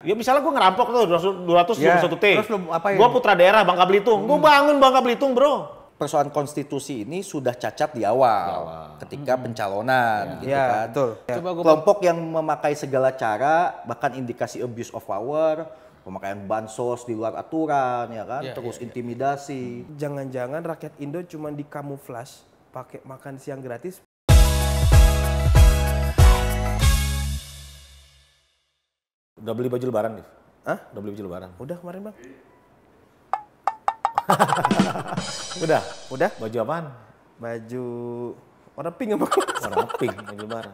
Ya misalnya gue ngerampok tuh 200 Ya, 21 T. terus lu apain? Gue putra daerah Bangka Belitung. Gue bangun Bangka Belitung, bro. Persoalan konstitusi ini sudah cacat di awal ketika pencalonan gitu Ya, kan. betul. Ya. Coba gue Kelompok yang memakai segala cara, bahkan indikasi abuse of power, pemakaian bansos di luar aturan, ya kan, terus intimidasi. Jangan-jangan rakyat Indo cuma dikamuflas pakai makan siang gratis. Udah beli baju lebaran, Div? Hah? Udah beli baju lebaran? Udah kemarin bang? Udah? Udah? Baju apaan? Baju warna pink apa? Warna pink, baju lebaran.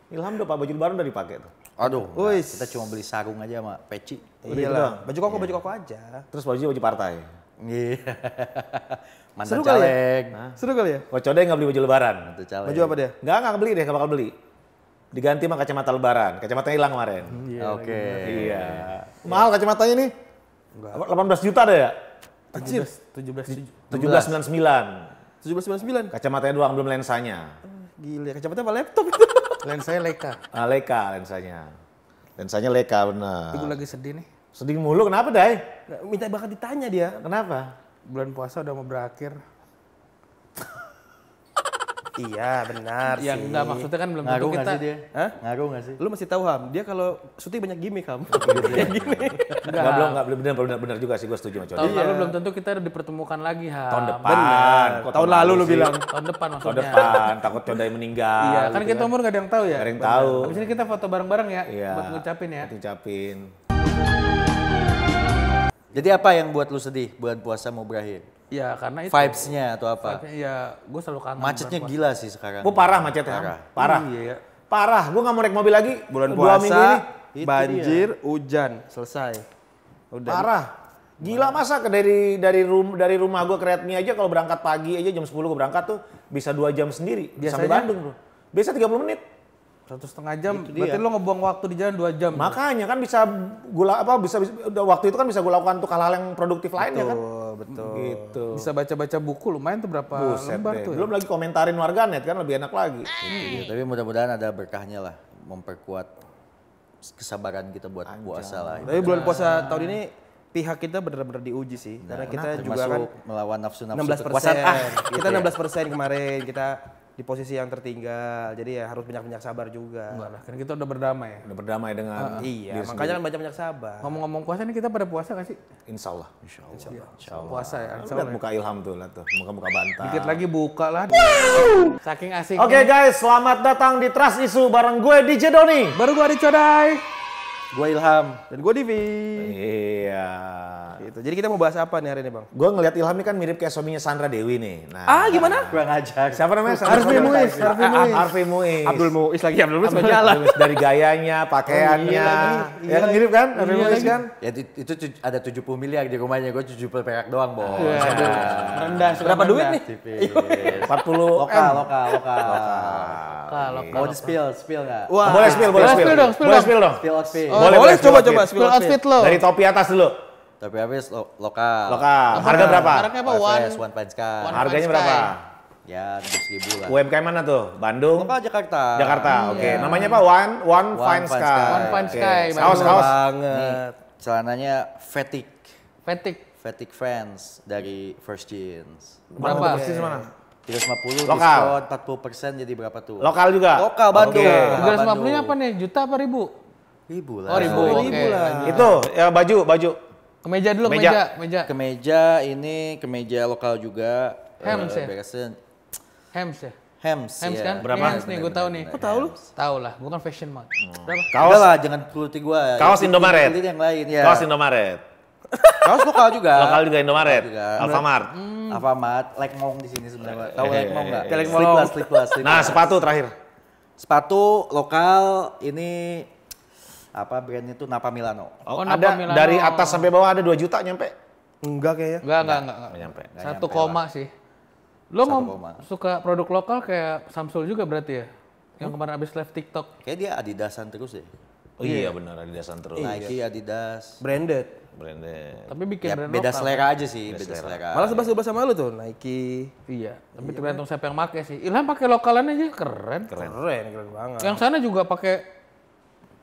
Ilham udah Pak, baju lebaran udah dipakai tuh. Aduh, Wis. kita cuma beli sarung aja sama peci. Udah gitu doang? Iyalah, baju koko aja. Terus baju partai. Iya. Mantan Seru kali ya? caleg. Seru kali ya? Kok Codai nggak beli baju lebaran? Mantan caleg. Baju apa dia? Nggak beli deh, nggak bakal beli. Diganti sama kacamata lebaran. Kacamatanya hilang kemarin. Oke. Iya. Mahal kacamatanya nih. 18 juta deh ya? Anjir. 1799. 1799. Kacamatanya doang, belum lensanya. Gila, kacamata apa laptop itu? Lensanya Leica. Leica lensanya. Lensanya Leica benar. Gue lagi sedih nih. Sedih mulu, kenapa Dai? Minta bakal ditanya dia. Kenapa? Bulan puasa udah mau berakhir. Iya benar sih. Ya enggak, maksudnya kan belum tentu Ngaruh nggak kita. sih dia? Hah? Ngaruh nggak sih? Lu masih tahu Ham, dia kalau syuting banyak gimmick Ham. Enggak, benar juga sih, gue setuju sama Codai. Tahun lalu belum tentu kita dipertemukan lagi, Ha. Tahun depan. Benar. Kok Tahun lalu lu sih? bilang. Tahun depan Tahun maksudnya. depan, takut Codai meninggal. Iya, kan gitu kita umur gak ada yang tahu ya. Nggak ada yang tahu. Habis ini kita foto bareng-bareng ya, Iya. buat ngucapin ya. Ngucapin. Jadi apa yang buat lu sedih bulan puasa mau berakhir? Ya karena itu. Vibes-nya atau apa? Ya, gue selalu kangen. Macetnya bulan gila sih sekarang. Gue parah macetnya. Parah. Iya ya. Parah, gue gak mau naik mobil lagi. Bulan 2 minggu puasa, ini. banjir, hujan, selesai. Udah. Parah. Gila masa dari rumah gue ke Redmi aja kalau berangkat pagi aja jam 10 gue berangkat tuh bisa 2 jam sendiri. Sampai Biasanya? Bandung bro. Biasa 30 menit. 1,5 jam, Itu berarti dia. lo ngebuang waktu di jalan 2 jam. Makanya kan bisa waktu itu kan bisa gue lakukan untuk hal-hal yang produktif lainnya kan. Betul. Gitu. Bisa baca-baca buku, lumayan tuh berapa Buset lembar deh. tuh ya. Belum lagi komentarin warganet kan lebih enak lagi. Iya, tapi mudah-mudahan ada berkahnya lah, memperkuat kesabaran kita buat puasa lah. Tapi bulan puasa tahun ini pihak kita benar-benar diuji sih. Karena kita juga kan Termasuk melawan nafsu-nafsu 16%. kekuasaan. Kita 16% kemarin, kita di posisi yang tertinggal. Jadi ya harus banyak-banyak sabar juga. Enggak lah, kan kita udah berdamai ya. Udah berdamai dengan Iya, diri makanya kan banyak-banyak sabar. Ngomong-ngomong puasa nih, kita pada puasa gak sih? sendiri. Insya Allah. Puasa ya, insya Lihat Allah. muka Ilham tuh, lihat tuh. Muka-muka bantal. Dikit lagi buka lah. Saking asik. Oke guys, selamat datang di Trust Issue bareng gue DJ Doni. Baru gua Codai. Gue Ilham. Dan gue Divi. Iya. Gitu. Jadi kita mau bahas apa nih hari ini Bang? Gue ngeliat Ilham ini kan mirip kayak suaminya Sandra Dewi nih. Nah, Gimana? Kurang ajar. siapa namanya? Harvey Muiz, Harvey Muiz. Harvey Muiz. Abdul Muiz lagi, Abdul Muiz jalan. Dari gayanya, pakaiannya. Ya kan mirip kan? Harvey Muiz kan? Ya itu ada 70 miliar di rumahnya, gue 70 perak doang, Bos. Rendah. Berapa duit nih? Tipis. 40 Lokal. Kalau Mau di spill nggak? Wah, Boleh spill Boleh spill dong, spill Boleh dong. spill dong. Spill outfit. boleh coba spill spill outfit lo. Dari topi atas dulu. Tapi habis lokal. Lokal. Harga berapa? Harganya apa? One Fine Sky. Harganya berapa? Ya, 100.000 lah. UMKM mana tuh? Bandung? Lokal Jakarta. Jakarta, oke. Iya. Namanya apa? One One Fine Fine Sky. Sky. One Fine Oke. Sky, Kaos. banget. Celananya Fatigue Fetik. Fans dari First Jeans. Berapa? Persis mana? 350 Lokal. diskon 40% jadi berapa tuh? Lokal juga? Lokal Bandung. Oke. Lokal 350-nya apa nih? Juta apa ribu? Ribu lah. Oh, ribu. Ribu Oke. lah. Itu ya baju. Kemeja dulu, Kemeja. kemeja. Kemeja lokal juga. Hems ya? Beresin. Hems ya? Hems Hems ya. kan? Berapa? Ini Hems nih, gue tahu nih. Kok tahu lu? Tahu lah, gue kan fashion mart. Berapa? Kaos. Udah lah, jangan puluti gua. Kaos Indomaret. Pilih yang lain ya. Kaos Indomaret. Kaos lokal juga. Lokal juga Indomaret. Lokal juga. Alfamart. Alfamart, Lekmong di sini sebenarnya. Tahu Lekmong enggak? Lekmong. Sleeveless. Nah, sepatu terakhir. Sepatu lokal ini apa brandnya tuh Napa Milano. Oh, ada Napa Milano. dari atas sampai bawah ada 2 juta nyampe. Enggak kayaknya. Enggak. Nggak nyampe. Nggak 1 nyampe koma sih. Lo 1 mau koma. suka produk lokal kayak Samsul juga berarti ya? Yang kemarin abis live TikTok. Kayak dia Adidasan terus deh. Oh iya benar Adidasan terus. Nike, Adidas. Branded. Branded. Tapi bikin Ya, brand beda lokal. selera aja sih, beda selera. Malah sebas sama lu tuh, Nike. Iya, tapi tergantung siapa yang make sih. Ilham pakai lokalan aja keren. Keren banget. Yang sana juga pakai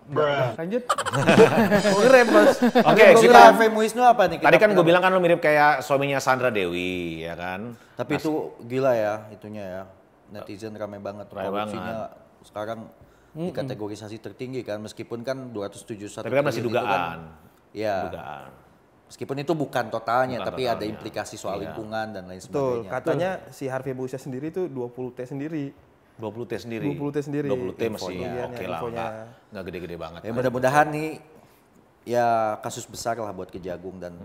Lanjut. Oh, ngerem bos. Oke, Si kita Harvey Muiz itu apa nih? tadi kan gue bilang kan lu mirip kayak suaminya Sandra Dewi, ya kan? Tapi itu gila ya, itunya ya. Netizen ramai banget. Ramai Korupsinya sekarang dikategorisasi tertinggi kan, meskipun kan 271 Tapi kan masih triliun itu kan, dugaan. ya, Dugaan. meskipun itu bukan totalnya, Bukan tapi ada totalnya. implikasi soal Iya. lingkungan dan lain Betul, sebagainya. katanya si Harvey Muiz sendiri tuh 20 T sendiri. 20 T sendiri. 20 T sendiri. 20 T masih Infonya, oke lah, infonya. nggak gede-gede banget. Ya mudah-mudahan nih ya kasus besar lah buat Kejagung dan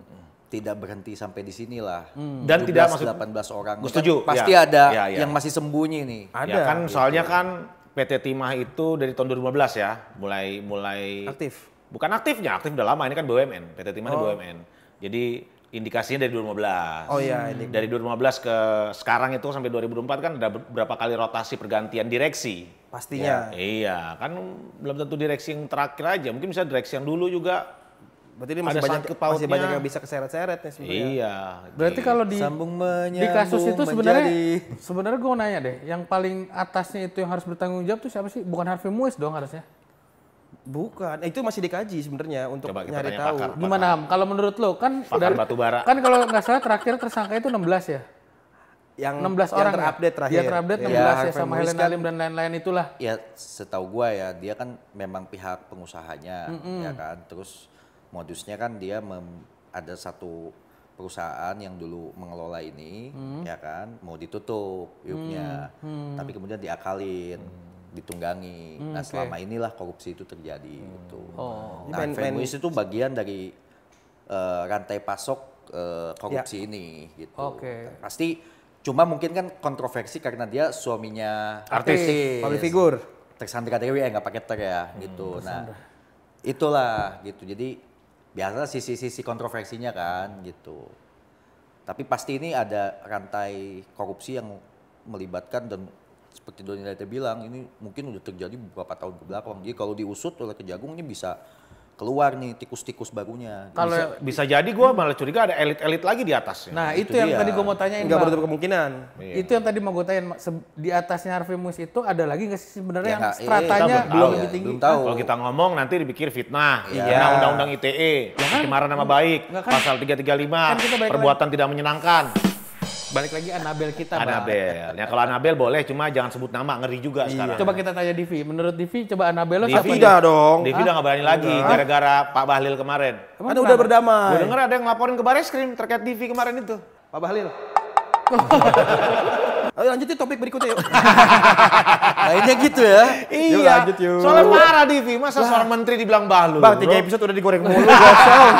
tidak berhenti sampai di sini lah. Dan tidak maksud 18 orang. Gue Ini kan setuju, pasti ya. ada Ya, ya. yang masih sembunyi nih. Ada. Ya kan soalnya kan PT Timah itu dari tahun 2015 ya, mulai Aktif. Bukan aktifnya, aktif udah lama, ini kan BUMN, PT Timah ini BUMN. Jadi indikasinya dari 2015. Oh iya, ini. Dari 2015 ke sekarang itu sampai 2024 kan ada beberapa kali rotasi pergantian direksi. Pastinya. Iya, kan belum tentu direksi yang terakhir aja, mungkin bisa direksi yang dulu juga. Berarti ini masih Ada banyak sangkut pautnya. masih banyak yang bisa keseret-seret nih sebenarnya. Iya. Berarti kalau di Sambung di kasus itu sebenarnya menjadi- sebenarnya gue nanya deh, yang paling atasnya itu yang harus bertanggung jawab tuh siapa sih? Bukan Harvey Muiz dong harusnya. Bukan, itu masih dikaji sebenarnya untuk Coba kita nyari tanya tahu. pakar. Gimana Ham? Kalau menurut lo kan Pakar batubara. kan kalau nggak salah terakhir tersangka itu 16 ya? Yang 16 yang orang terupdate ya? terakhir. Dia terupdate Ya, 16 ya, Harvey sama Muiz Helen kan Alim dan lain-lain itulah. Ya setahu gua ya dia kan memang pihak pengusahanya ya kan. Terus modusnya kan dia ada satu perusahaan yang dulu mengelola ini ya kan mau ditutup yuknya. Tapi kemudian diakalin, ditunggangi. Nah, selama inilah korupsi itu terjadi gitu. Oh. Nah, Harvey Muiz itu bagian dari rantai pasok korupsi ini gitu. Oke. Pasti cuma mungkin kan kontroversi karena dia suaminya Artis, public figure. Tersandra Dewi nggak pakai ter ya gitu. Nah, itulah gitu. Jadi biasa sisi-sisi kontroversinya kan gitu. Tapi pasti ini ada rantai korupsi yang melibatkan dan seperti Doni Lete bilang ini mungkin udah terjadi beberapa tahun ke belakang. Jadi kalau diusut oleh Kejagung ini bisa keluar nih tikus-tikus barunya. Kalau Bisa jadi gue malah curiga ada elit-elit lagi di atasnya. nah itu itu yang dia. tadi gue mau tanyain. Enggak Bang. menutup kemungkinan. Iya. Itu yang tadi mau gue tanyain, di atasnya Harvey Muiz itu ada lagi nggak sih sebenarnya Ya yang nggak, stratanya kita belum tahu. lebih tinggi? Belum tahu. Kalau kita ngomong nanti dipikir fitnah, Iya. kena undang-undang ITE, pencemaran nama baik, Nggak kan? pasal 335, Kan kita balik perbuatan tidak menyenangkan. Balik lagi Anabel kita, Bang. Anabel. Ya kalau Anabel boleh, cuma jangan sebut nama, ngeri juga sekarang. Coba kita tanya Divi. Menurut Divi, coba Anabel lo Divi siapa? Tidak dong. Devi udah gak berani lagi, gara-gara Pak Bahlil kemarin. Emang Kan udah kenapa? berdamai. Gue denger ada yang ngelaporin ke Bareskrim terkait Divi kemarin itu. Pak Bahlil. Ayo lanjutin topik berikutnya yuk. Kayaknya gitu ya. Yuk, lanjut, yuk. Soalnya parah Divi, masa seorang menteri dibilang Bahlul? Bang, 3 bro? episode udah digoreng mulu, gosong.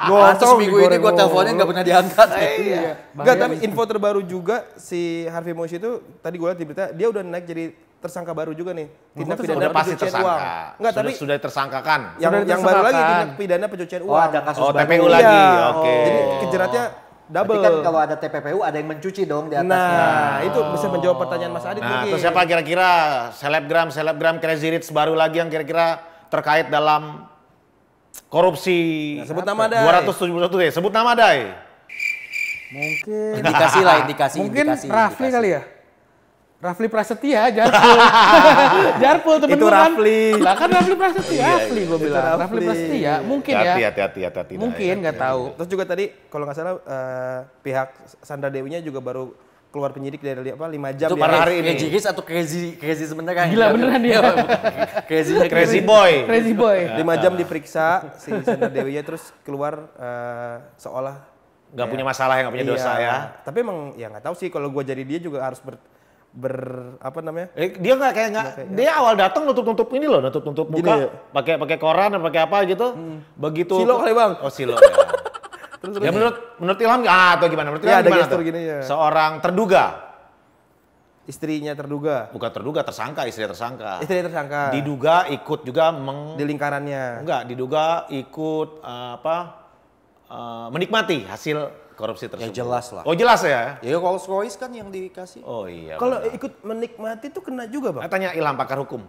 Pantes minggu ini digoreng gue mulu. teleponin gak pernah diangkat. Iya. Enggak, tapi info terbaru juga si Harvey Muiz itu tadi gue lihat di berita dia udah naik jadi tersangka baru juga nih. Tindak pidana Udah pasti pencucian tersangka. uang. Enggak, tapi Sudah tersangkakan. yang Sudah baru lagi tersangkakan. tindak pidana pencucian uang. Oh ada kasus Oh, baru. TPU Iya. lagi, oke. Jadi kejeratnya double. Berarti kan kalau ada TPPU ada yang mencuci dong di atasnya. Nah, itu bisa menjawab pertanyaan Mas Adit Nah, mungkin. terus siapa kira-kira selebgram Crazy Rich baru lagi yang kira-kira terkait dalam korupsi? Nah, sebut nama, Dai. 271 deh, sebut nama Dai. Mungkin Indikasi lah, indikasi. mungkin indikasi, Rafli indikasi. kali ya? Rafli Prasetya, Jarpul. Jarpul temen Itu gua kan. Rafli. Lah kan Rafli Prasetya, Rafli gue bilang. Rafli. Rafli Prasetya, mungkin ya. Hati-hati. Mungkin, nggak tahu. Terus juga tadi kalau nggak salah pihak Sandra Dewinya juga baru keluar penyidik dari 5 jam Itu dia. pada hari ini. Crazy Rich atau Crazy sebenarnya? Gila beneran dia. Crazy Boy. Crazy boy. 5 jam diperiksa si Sandra Dewinya terus keluar seolah Nggak punya masalah, nggak punya dosa iya. ya. Tapi emang ya nggak tahu sih kalau gua jadi dia juga harus apa namanya? Dia dia awal datang nutup ini loh, nutup Gini muka, ya? pakai koran atau pakai apa gitu. Begitu. Silo kali, Bang. Oh, silo ya. Ya menurut Ilham atau gimana? Menurut Ya, Ilham ada gimana gestur tuh? gini ya. Seorang terduga, Istrinya terduga. bukan terduga, tersangka, istri tersangka. Istri tersangka. Diduga ikut juga Di lingkarannya. enggak, diduga ikut menikmati hasil korupsi tersebut. jelas lah. Oh, jelas ya? Ya Rolls Royce kan yang dikasih. Oh iya. Kalau benar. ikut menikmati tuh kena juga, Bang. Tanya Ilham pakar hukum.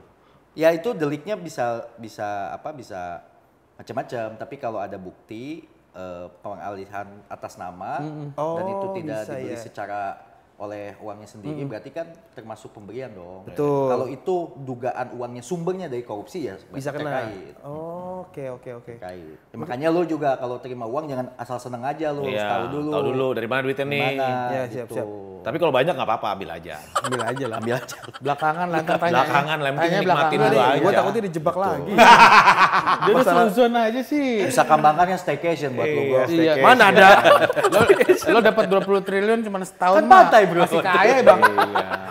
Ya itu deliknya bisa macam-macam. Tapi kalau ada bukti pengalihan atas nama dan itu Oh, tidak bisa dibeli ya. secara oleh uangnya sendiri, berarti kan termasuk pemberian dong. Betul. Kalau itu dugaan uangnya sumbernya dari korupsi ya Bisa kena. terkait. Oke. Terkait. Ya, makanya lo juga kalau terima uang jangan asal seneng aja lo, Iya, tahu dulu. tahu dulu dari mana duitnya nih. Mana, Iya, gitu. siap. Tapi kalau banyak nggak apa-apa, ambil aja. Ambil aja lah. Ambil aja. Belakangan lah ntar tanya. Belakangan lah, yang penting Tanya nikmatin belakangan. dulu aja. Gue takutnya dijebak lagi. Dia udah suzon aja sih. Bisa kembangkannya staycation buat lo, bro. Iya. Mana ada? Lo dapat 20 triliun cuma setahun Kan mah. pantai, bro. Masih kaya bang.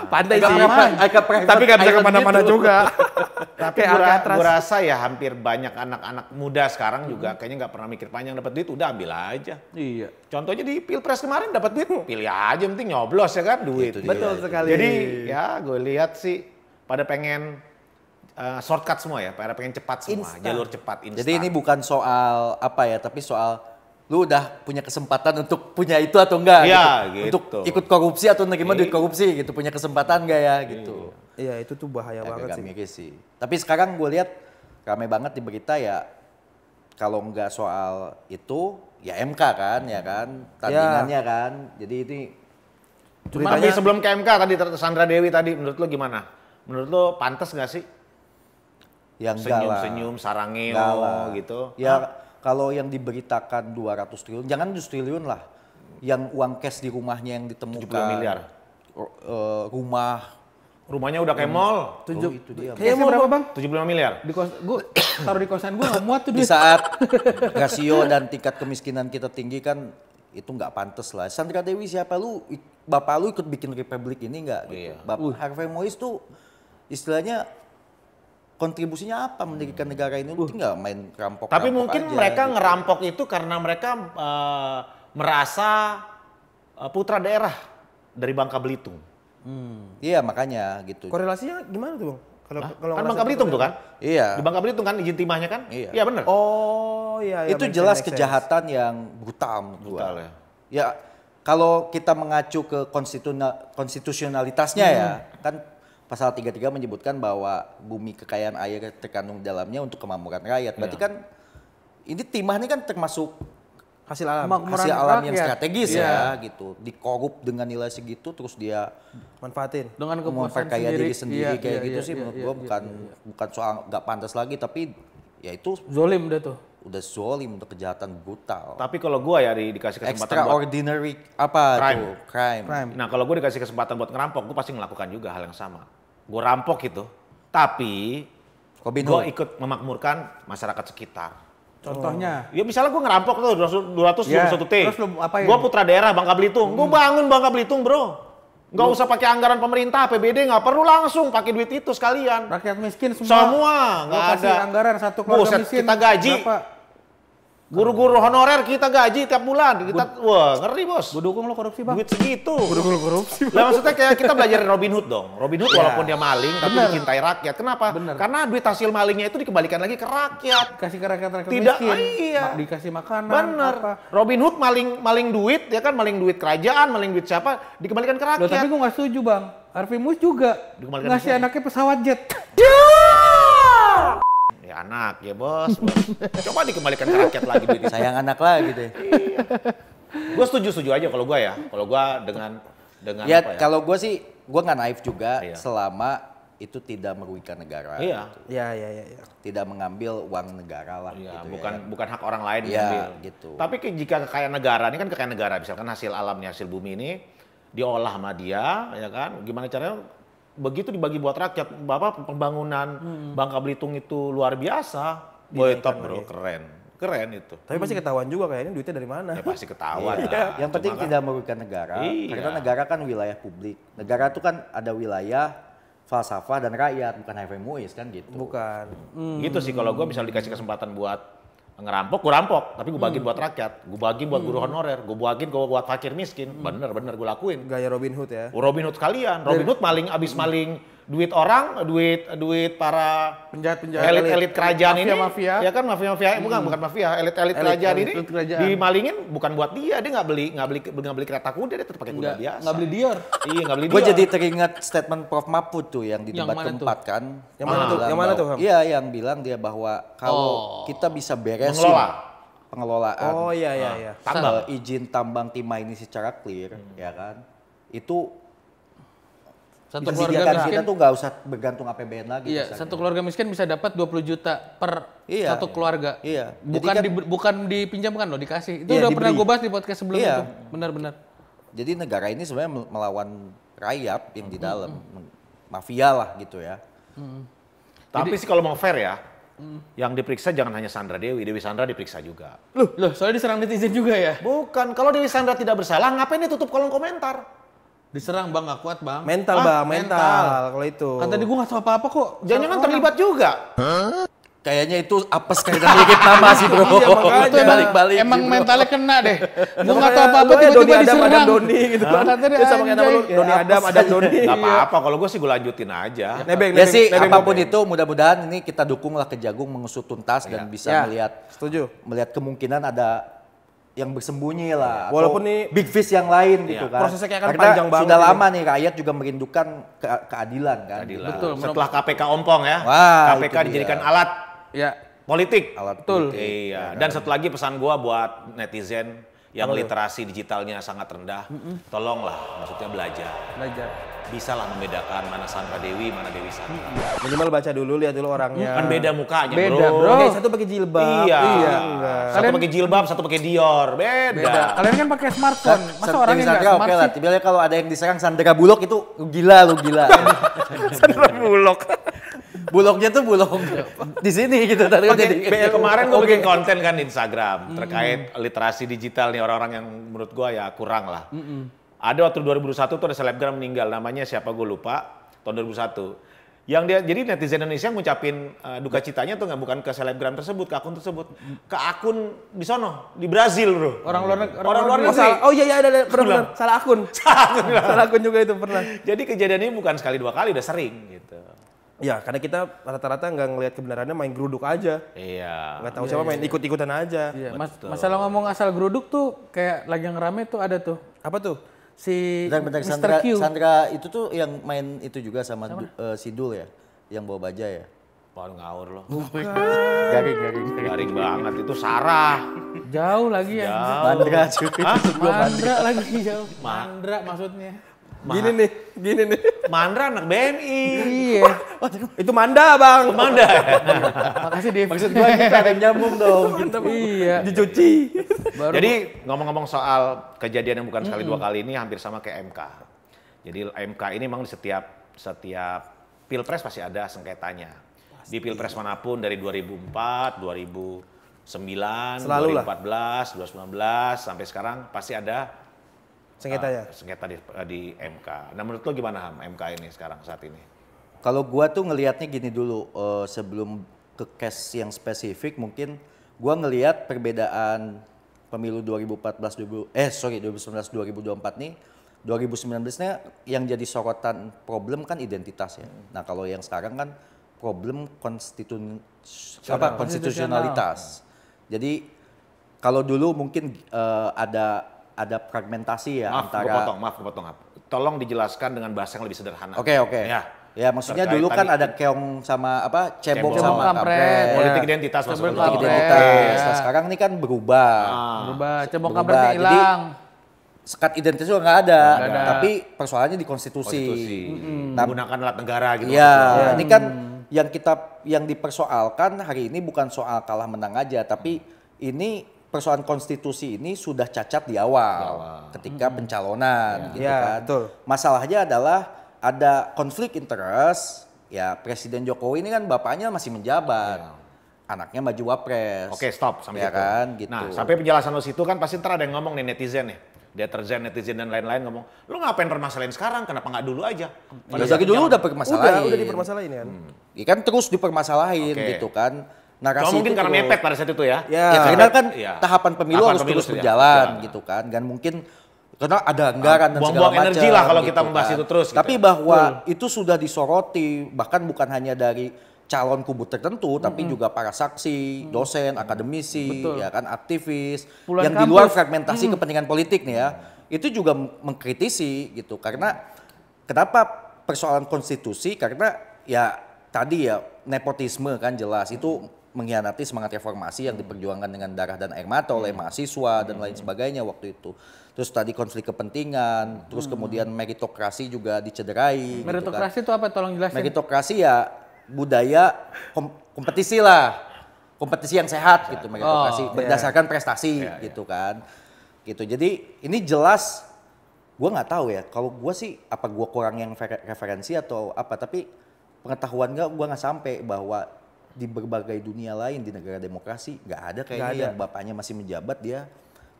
Pantai Agak sih. private Tapi nggak bisa island kemana-mana gitu. juga. Tapi Kayak gue Alcatraz. rasa ya hampir banyak anak-anak muda sekarang juga kayaknya nggak pernah mikir panjang, dapat duit udah ambil aja. Iya. Contohnya di Pilpres kemarin dapat duit, pilih aja, yang penting nyoblos ya kan duit. Itu dia. Betul sekali. Jadi ya gue lihat sih pada pengen shortcut semua ya, pada pengen cepat semua, Instan. jalur cepat instan. Jadi ini bukan soal apa ya, tapi soal lu udah punya kesempatan untuk punya itu atau enggak Iya, gitu. Untuk ikut korupsi atau nerima duit korupsi gitu, punya kesempatan enggak ya gitu. Iya itu tuh bahaya banget Agak sih. miris sih. Tapi sekarang gue lihat rame banget di berita ya, kalau enggak soal itu ya MK kan ya kan, tandingannya kan. Jadi ini Tapi sebelum ke MK tadi Sandra Dewi tadi, menurut lo gimana? Menurut lo pantas nggak sih? yang enggak lah. Senyum-senyum, sarangeo Enggak lah. gitu. Ya kalau yang diberitakan 200 triliun, jangan 100 triliun lah. Yang uang cash di rumahnya yang ditemukan. 70 miliar. Rumah. Rumahnya udah kayak mall. Oh, itu dia. Kayaknya mau berapa bang? 75 miliar. Di kos, gue taruh di kosan gue nggak muat tuh Di duit. saat rasio dan tingkat kemiskinan kita tinggi kan itu nggak pantas lah. Sandra Dewi siapa lu? Bapak lu ikut bikin republik ini nggak? Gitu. Iya. Bapak Harvey Mois tuh istilahnya kontribusinya apa mendirikan negara ini? Lu tinggal main rampok. Tapi mungkin aja, mereka gitu. ngerampok itu karena mereka merasa putra daerah dari Bangka Belitung. Iya makanya gitu. Korelasinya gimana tuh bang? Kalau Kan ngerasa Bangka Belitung tuh kan? Iya. Di Bangka Belitung kan izin timahnya kan? Iya. Iya bener. Oh iya. Itu jelas kejahatan yang brutal menurut gua. Brutal ya. Ya kalau kita mengacu ke konstitusionalitasnya ya, kan pasal 33 menyebutkan bahwa bumi kekayaan air terkandung di dalamnya untuk kemakmuran rakyat. Berarti kan ini timah ini kan termasuk hasil alam. hasil alam yang rakyat. strategis Iya. ya gitu. Dikorup dengan nilai segitu terus dia Manfaatin. Dengan kepuasan memperkaya diri sendiri Iya, kayak iya, gitu iya, sih iya, menurut iya, gua iya, bukan soal nggak pantas lagi, tapi ya itu Zolim udah tuh. udah zolim untuk kejahatan brutal. Tapi kalau gua ya dikasih kesempatan buat Extraordinary apa Crime. tuh? Crime. Nah kalau gue dikasih kesempatan buat ngerampok, gue pasti melakukan juga hal yang sama. Gue rampok gitu, tapi Robin gue Hood. ikut memakmurkan masyarakat sekitar. Contohnya. Ya misalnya gue ngerampok tuh 200 Ya, 1 T. terus lu apain? Gue putra daerah Bangka Belitung, gue bangun Bangka Belitung bro. Nggak usah pakai anggaran pemerintah, APBD nggak perlu, langsung pakai duit itu sekalian. Rakyat miskin semua. Semua Lo nggak kasih ada. anggaran satu keluarga Buset, miskin. kita gaji. Berapa? Guru-guru honorer kita gaji tiap bulan. Kita, wah ngeri bos. Gue dukung lo korupsi bang. Duit segitu. korupsi. Lah maksudnya kayak kita belajar Robin Hood dong. Robin Hood Ya. walaupun dia maling tapi Bener. dicintai rakyat. Kenapa? Bener. Karena duit hasil malingnya itu dikembalikan lagi ke rakyat. Kasih ke rakyat Tidak, miskin. iya. Dikasih makanan. Bener. Apa. Robin Hood maling duit ya kan, maling duit kerajaan, maling duit siapa, dikembalikan ke Loh, tapi rakyat. gue nggak setuju bang. Harvey Mois juga Dikembalikan ngasih ke anaknya pesawat jet. Ya anak ya bos. Coba dikembalikan ke rakyat lagi duit itu. Sayang anak lah gitu ya. Gue setuju ya kalau gue ya. Kalau gue dengan Ya apa ya? kalau gue sih, gue nggak naif juga Iya. selama itu tidak merugikan negara. Iya. gitu. Ya. Tidak mengambil uang negara lah. Iya, gitu bukan hak orang lain Iya, diambil. gitu. Tapi jika kekayaan negara, ini kan kekayaan negara, misalkan hasil alamnya, hasil bumi ini diolah sama dia, ya kan? Gimana caranya? Begitu dibagi buat rakyat, Bapak pembangunan Bangka Belitung itu luar biasa. Boy top bro, keren itu. Tapi pasti ketahuan juga kayaknya duitnya dari mana. Ya pasti ketahuan Iya. lah. Yang penting Cuma kan- tidak merugikan negara. Iya. Karena negara kan wilayah publik. Negara itu kan ada wilayah falsafah dan rakyat, bukan Harvey Mois kan gitu. Bukan. Gitu sih kalau gue misal dikasih kesempatan buat ngerampok, gue rampok. Tapi gue bagiin buat rakyat. Gue bagiin buat guru honorer. Gue bagiin buat fakir miskin. Bener gue lakuin. Gaya Robin Hood ya. Robin Hood kalian. Robin Hood abis maling duit orang, duit para Penjahat-penjahat. elit kerajaan ini. Mafia-mafia. Ya kan mafia bukan mafia, elit kerajaan ini elit kerajaan. dimalingin bukan buat dia nggak beli kereta kuda, dia tetap pakai kuda biasa. Nggak beli Dior. Iya, nggak beli Gue dia. jadi teringat statement Prof. Mahfud tuh yang di Yang debat mana keempat kan. Yang mana tuh? Bilang Yang mana bahwa- tuh, Ham? Iya, yang bilang dia bahwa kalau kita bisa beresin pengelolaan Oh iya. izin tambang timah ini secara clear, ya kan. itu Satu keluarga pendidikan miskin, kita tuh nggak usah bergantung APBN lagi. iya, misalnya. satu keluarga miskin bisa dapat 20 juta per Iya. satu keluarga. Iya. Bukan Jadi kan- bukan dipinjamkan loh, dikasih. Itu Iya, udah pernah diberi. gue bahas di podcast sebelumnya Iya. tuh. Benar-benar. Jadi negara ini sebenarnya melawan rakyat yang di dalam, mafia lah gitu ya. Tapi sih kalau mau fair ya, yang diperiksa jangan hanya Sandra Dewi Sandra diperiksa juga. Loh, soalnya diserang netizen juga ya? Bukan, kalau Dewi Sandra tidak bersalah, ngapain dia tutup kolom komentar? Diserang bang, gak kuat bang. Mental, Bang, mental kalau itu. Kan tadi gue gak tahu apa-apa kok. Jangan-jangan terlibat juga. Kayaknya itu apes kaitan dikit nama sih bro. Iya, makanya. Itu emang, Balik-balik emang sih, bro. mentalnya kena deh. Gue Sama gak tahu kayak apa-apa lu ya, tiba-tiba Doni Adam, diserang. Adam Doni gitu. Katanya Itu sama kayak nama lu, anjay. Doni Adam, Adam Doni. Gak apa-apa, kalau gue sih gue lanjutin aja. Nebeng, Ya sih, nebeng, apapun nebeng. itu mudah-mudahan ini kita dukunglah Kejagung mengusut tuntas dan bisa Ya, melihat setuju. kemungkinan ada yang bersembunyi lah. Walaupun atau nih- big fish yang lain gitu kan. prosesnya kayak akan Karena panjang banget sudah ini. lama nih rakyat juga merindukan keadilan kan. Keadilan. Betul, Setelah KPK ompong ya, Wah, KPK itu dia. dijadikan alat Ya, politik. Alat betul. politik. Iya. Dan satu lagi pesan gua buat netizen yang literasi digitalnya sangat rendah, tolonglah, maksudnya belajar. Bisalah membedakan mana Sandra Dewi, mana Dewi Sandra. Minimal baca dulu, lihat dulu orangnya. Kan beda mukanya, Beda, bro. bro. Oke, satu pakai jilbab. Iya. Enggak. Satu Kalian- pakai jilbab, satu pakai Dior. Beda. beda. Kalian kan pakai smartphone. Masa orang yang Sandra gak oke smart lah. sih? Tiba-tiba kalau ada yang diserang Sandra Bulog itu lu gila. Sandra Bulog. Bulognya tuh bulog di sini gitu. Tadi Ya, kemarin gue bikin konten kan di Instagram terkait literasi digital nih orang-orang yang menurut gue ya kurang lah. Ada waktu 2021 tuh ada selebgram meninggal, namanya siapa gue lupa, tahun 2001. Yang dia, jadi netizen Indonesia ngucapin duka citanya tuh nggak bukan ke selebgram tersebut, ke akun tersebut, ke akun di sono, di Brazil bro. Orang luar negeri. Orang luar Oh, negeri. salah. Oh iya, ada pernah. Salah akun. Salah akun juga itu pernah. Jadi kejadian ini bukan sekali dua kali, udah sering gitu. Ya, karena kita rata-rata nggak ngelihat kebenarannya, main geruduk aja. Iya. Nggak tahu siapa, main ikut-ikutan aja. Iya, masalah ngomong asal geruduk tuh kayak lagi yang rame tuh ada tuh. Apa tuh? Si Bentar, Mr. Sandra, Q. Sandra itu tuh yang main itu juga sama Sidul ya, yang bawa baja ya. Wah, ngawur loh. Garing. Garing banget, itu Sarah. Jauh lagi ya. Mandra cuy. Mandra lagi jauh. Mandra maksudnya. Gini nih. Mandra anak BNI. Iya. Itu Manda, Bang. Manda. Makasih Dev. Maksud gua kita ada yang nyambung dong. Iya. Dicuci. Baru Jadi ngomong-ngomong soal kejadian yang bukan sekali dua kali ini hampir sama kayak MK. Jadi MK ini memang di setiap pilpres pasti ada sengketanya. Di pilpres manapun dari 2004, 2009, Selalu lah. 2014, 2019 sampai sekarang pasti ada Sengketanya. sengketa di MK. Nah menurut lo gimana Ham, MK ini sekarang saat ini? Kalau gua tuh ngelihatnya gini dulu, sebelum ke case yang spesifik mungkin gua ngelihat perbedaan pemilu 2019 2024 nih, 2019-nya yang jadi sorotan problem kan identitas ya. Nah kalau yang sekarang kan problem konstitusionalitas. Jadi kalau dulu mungkin ada fragmentasi ya Maaf, antara gue potong. Tolong dijelaskan dengan bahasa yang lebih sederhana. Oke. Ya. Ya maksudnya Terkait dulu kan tadi- ada keong sama apa cebong Cebong sama kampret. kampret. Politik identitas Cebong maksudnya. Politik kampret. identitas. Ya. Nah, sekarang ini kan berubah. berubah. Cebong Berubah. kampretnya Jadi, hilang. Sekat identitas juga nggak ada. Nggak ada. Tapi persoalannya di konstitusi. Menggunakan alat negara gitu. Iya, maksudnya. ini kan yang dipersoalkan hari ini bukan soal kalah menang aja, tapi ini persoalan konstitusi ini sudah cacat di awal ketika pencalonan gitu Ya, kan. betul. Masalahnya adalah ada konflik interest. Ya Presiden Jokowi ini kan bapaknya masih menjabat, anaknya maju wapres. Oke, stop sampai Ya situ. kan, gitu. Nah, sampai penjelasan lo situ kan pasti ntar ada yang ngomong nih netizen nih. Netizen dan lain-lain ngomong, lu ngapain permasalahin sekarang? Kenapa nggak dulu aja? Pada dari dulu udah permasalahin. Udah dipermasalahin kan. Ya kan terus dipermasalahin Oke. gitu kan. Narasi Cuma mungkin itu karena terus- mepet pada saat itu ya. Ya. Ya, karena kan Iya. tahapan pemilu Tahapan harus pemilu terus sudah berjalan berjalan. gitu kan. Dan mungkin karena ada anggaran dan segala buang-buang macam. energi lah kalau kita gitu membahas kan. itu terus gitu Tapi ya. bahwa itu sudah disoroti, bahkan bukan hanya dari calon kubu tertentu, tapi juga para saksi, dosen, akademisi, Betul. ya kan aktivis, Puluhan yang di luar kampus. fragmentasi kepentingan politik nih ya. Itu juga mengkritisi gitu. Karena kenapa persoalan konstitusi? Karena ya tadi ya nepotisme kan jelas itu mengkhianati semangat reformasi yang diperjuangkan dengan darah dan air mata oleh mahasiswa dan lain sebagainya waktu itu. Terus tadi konflik kepentingan, terus kemudian meritokrasi juga dicederai. Meritokrasi itu apa? Tolong jelasin. Meritokrasi ya budaya kompetisi lah, kompetisi yang sehat gitu meritokrasi berdasarkan prestasi gitu kan, gitu. Jadi ini jelas, gue nggak tahu ya. Kalau gue sih apa gue kurang yang referensi atau apa, tapi pengetahuan gue nggak sampai bahwa di berbagai dunia lain di negara demokrasi nggak ada kayaknya yang bapaknya masih menjabat dia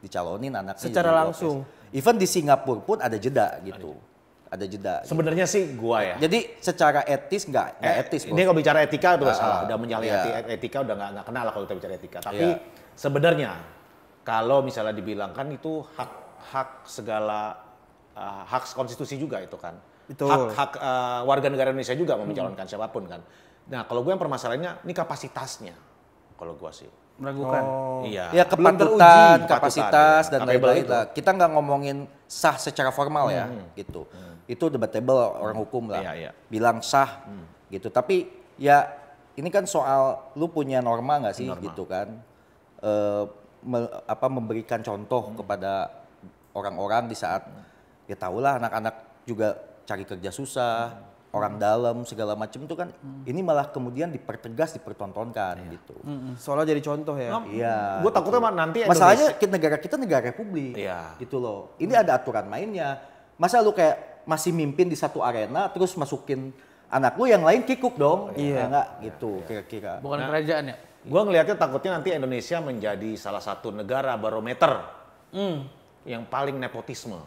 dicalonin anaknya secara jadi langsung. Even di Singapura pun ada jeda gitu. Ada jeda. Sebenarnya sih gua ya. Jadi secara etis nggak etis. Ini kalau bicara etika udah salah, udah menyalahi etika udah nggak kenal lah kalau kita bicara etika. Tapi sebenarnya kalau misalnya dibilangkan itu hak segala hak konstitusi juga itu kan. Betul. Hak warga negara Indonesia juga mau mencalonkan siapapun kan. Nah kalau gue yang permasalahannya ini kapasitasnya kalau gua sih. Meragukan. Iya. Ya Belum kepatutan, teruji. kapasitas dan Capable lain-lain itu. lah. Kita nggak ngomongin sah secara formal ya, gitu. Itu debatable orang hukum lah. Iya, iya. Bilang sah, gitu. Tapi ya ini kan soal lu punya norma nggak sih, gitu kan? Memberikan contoh kepada orang-orang di saat ya tahulah anak-anak juga cari kerja susah, orang dalam segala macam itu kan ini malah kemudian dipertegas, dipertontonkan gitu. Soalnya jadi contoh ya. Iya. Gue takutnya nanti Masalahnya negara kita negara republik, Iya. gitu loh. Ini ada aturan mainnya. Masa lu kayak masih mimpin di satu arena, terus masukin anak lu yang lain kikuk dong? Iya. Ya enggak gitu kira-kira. Bukan kerajaan ya? Gue ngelihatnya takutnya nanti Indonesia menjadi salah satu negara barometer yang paling nepotisme.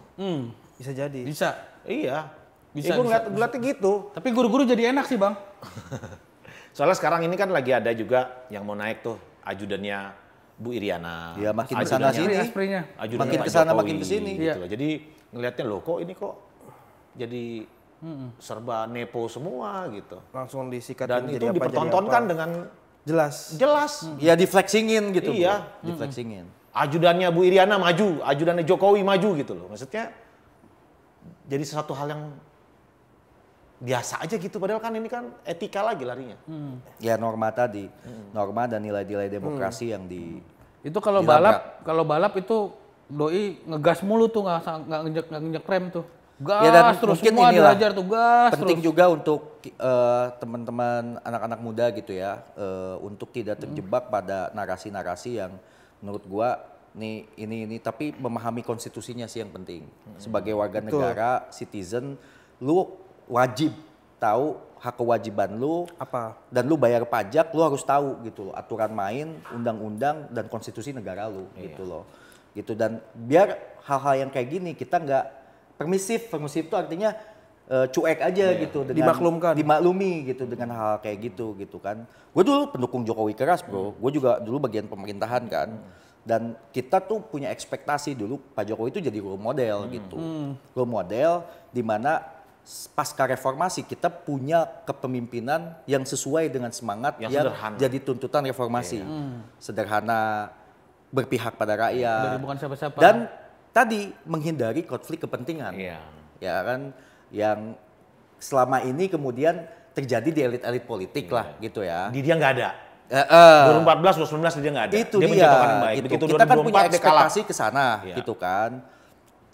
Bisa jadi. Bisa. Iya. Bisa, Gue bisa, ngeliatnya gitu. Tapi guru-guru jadi enak sih bang. Soalnya sekarang ini kan lagi ada juga yang mau naik tuh ajudannya Bu Iriana. Ya, makin Ajudannya- kesana sini. Aspirnya. ajudannya Makin Pak kesana, Jokowi, makin kesini. Gitu Iya. loh. Jadi ngelihatnya loh kok ini kok jadi serba nepo semua gitu. Langsung disikat Dan jadi itu apa, jadi dipertontonkan apa. dengan Jelas. jelas. Ya diflexingin gitu. Iya. Bro. Diflexingin. Ajudannya Bu Iriana maju, ajudannya Jokowi maju gitu loh. Maksudnya jadi sesuatu hal yang biasa aja gitu. Padahal kan ini kan etika lagi larinya. Ya norma tadi, norma dan nilai-nilai demokrasi yang di Itu kalau Dilabrak. balap itu doi ngegas mulu tuh nggak nginjek rem tuh. Gas Ya, dan terus mungkin semua inilah diajar tuh gas penting terus. juga untuk teman-teman anak-anak muda gitu ya, untuk tidak terjebak pada narasi-narasi yang menurut gua ini tapi memahami konstitusinya sih yang penting. Sebagai warga negara, citizen, lu wajib tahu hak kewajiban lu Apa? dan lu bayar pajak, lu harus tahu gitu loh aturan main, undang-undang dan konstitusi negara lu gitu loh. Gitu, dan biar hal-hal yang kayak gini kita nggak permisif itu artinya cuek aja gitu dengan dimaklumi gitu dengan hal kayak gitu kan. Gue dulu pendukung Jokowi keras bro, gue juga dulu bagian pemerintahan kan. Dan kita tuh punya ekspektasi dulu Pak Jokowi itu jadi role model gitu. Role model di mana pasca reformasi kita punya kepemimpinan yang sesuai dengan semangat Yang yang sederhana. jadi tuntutan reformasi. Sederhana, berpihak pada rakyat. Dari bukan siapa-siapa. Dan tadi menghindari konflik kepentingan. Iya. Ya kan, yang selama ini kemudian terjadi di elit-elit politik lah gitu ya. Di dia nggak ada. 2014, 2019 dia nggak ada. Itu dia dia, mencontohkan yang baik. gitu. Begitu Kita kan 2024 punya dia kalah. ekspektasi ke sana Iya. gitu kan.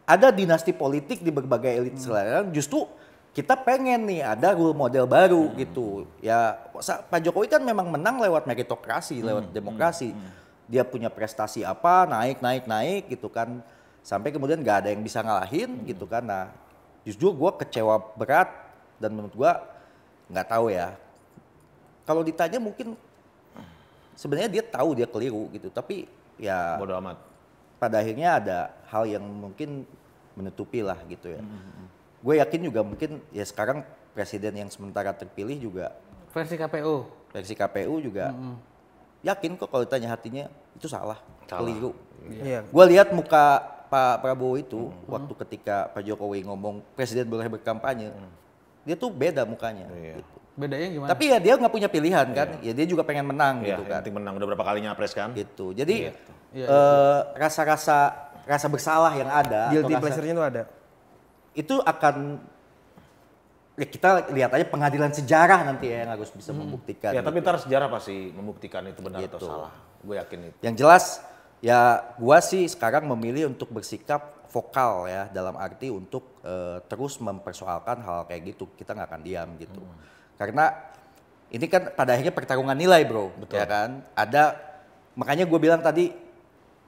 Ada dinasti politik di berbagai elit selatan, justru kita pengen nih ada role model baru gitu. Ya Pak Jokowi kan memang menang lewat meritokrasi, lewat demokrasi. Dia punya prestasi apa, naik gitu kan. Sampai kemudian nggak ada yang bisa ngalahin gitu kan. Nah justru gue kecewa berat dan menurut gue nggak tahu ya. Kalau ditanya mungkin sebenarnya dia tahu dia keliru gitu. Tapi ya Bodoh amat. pada akhirnya ada hal yang mungkin menutupi lah gitu ya. Gue yakin juga mungkin ya sekarang presiden yang sementara terpilih juga Versi KPU. versi KPU juga yakin kok kalau ditanya hatinya itu salah. Keliru. Iya. Gue lihat muka Pak Prabowo itu waktu ketika Pak Jokowi ngomong presiden boleh berkampanye, dia tuh beda mukanya. Iya. Gitu. Bedanya gimana? Tapi ya dia nggak punya pilihan kan, ya dia juga pengen menang Iya, gitu yang kan. penting menang udah berapa kali nyapres kan? Gitu. Jadi Iya, rasa bersalah yang ada, atau Guilty rasa- pleasure-nya tuh ada. itu akan ya kita lihat aja pengadilan sejarah nanti ya yang harus bisa membuktikan. Ya, tapi gitu. ntar sejarah pasti membuktikan itu benar atau Gitu. salah. Gue yakin itu. Yang jelas ya gua sih sekarang memilih untuk bersikap vokal ya dalam arti untuk terus mempersoalkan hal kayak gitu. Kita nggak akan diam gitu. Karena ini kan pada akhirnya pertarungan nilai, bro. Betul. Ya kan? Makanya gue bilang tadi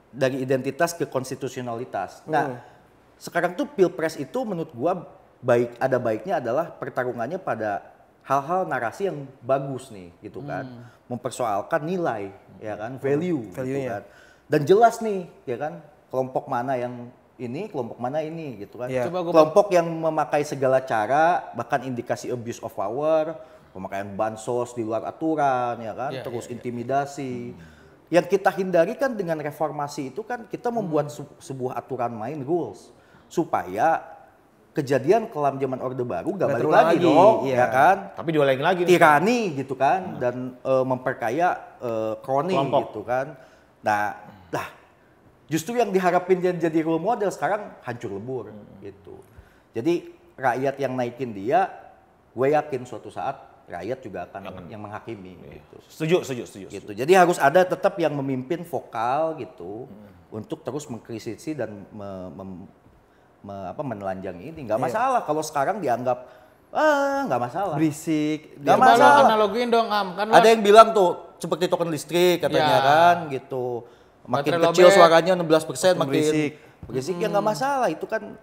dari identitas ke konstitusionalitas. Nah, sekarang tuh Pilpres itu menurut gua ada baiknya adalah pertarungannya pada hal-hal narasi yang bagus nih gitu kan. Mempersoalkan nilai ya kan, value gitu Value-nya. kan. Dan jelas nih ya kan, kelompok mana yang ini, kelompok mana ini gitu kan. Iya. Coba gua- Kelompok yang memakai segala cara, bahkan indikasi abuse of power, pemakaian bansos di luar aturan ya kan, Iya, terus intimidasi. Yang kita hindari kan dengan reformasi itu kan kita membuat sebuah aturan main, rules, supaya kejadian kelam zaman Orde Baru gak Nggak balik terulang lagi lagi, dong, iya. ya kan? Tapi diulangin lagi nih. Tirani gitu kan, dan memperkaya kroni Kelompok. gitu kan. Nah, justru yang diharapin jadi role model sekarang hancur lebur gitu. Jadi rakyat yang naikin dia, gue yakin suatu saat rakyat juga akan yang menghakimi gitu. Setuju. Gitu. Jadi harus ada tetap yang memimpin vokal gitu untuk terus mengkritisi dan menelanjang ini. Nggak masalah kalau sekarang dianggap nggak masalah. Berisik. Nggak Coba lo masalah. analogiin dong, Am. Kan lo Ada yang bilang tuh seperti token listrik katanya Ya. kan gitu. Makin Baterai kecil lobet. suaranya 16% makin berisik. berisik ya nggak masalah itu kan.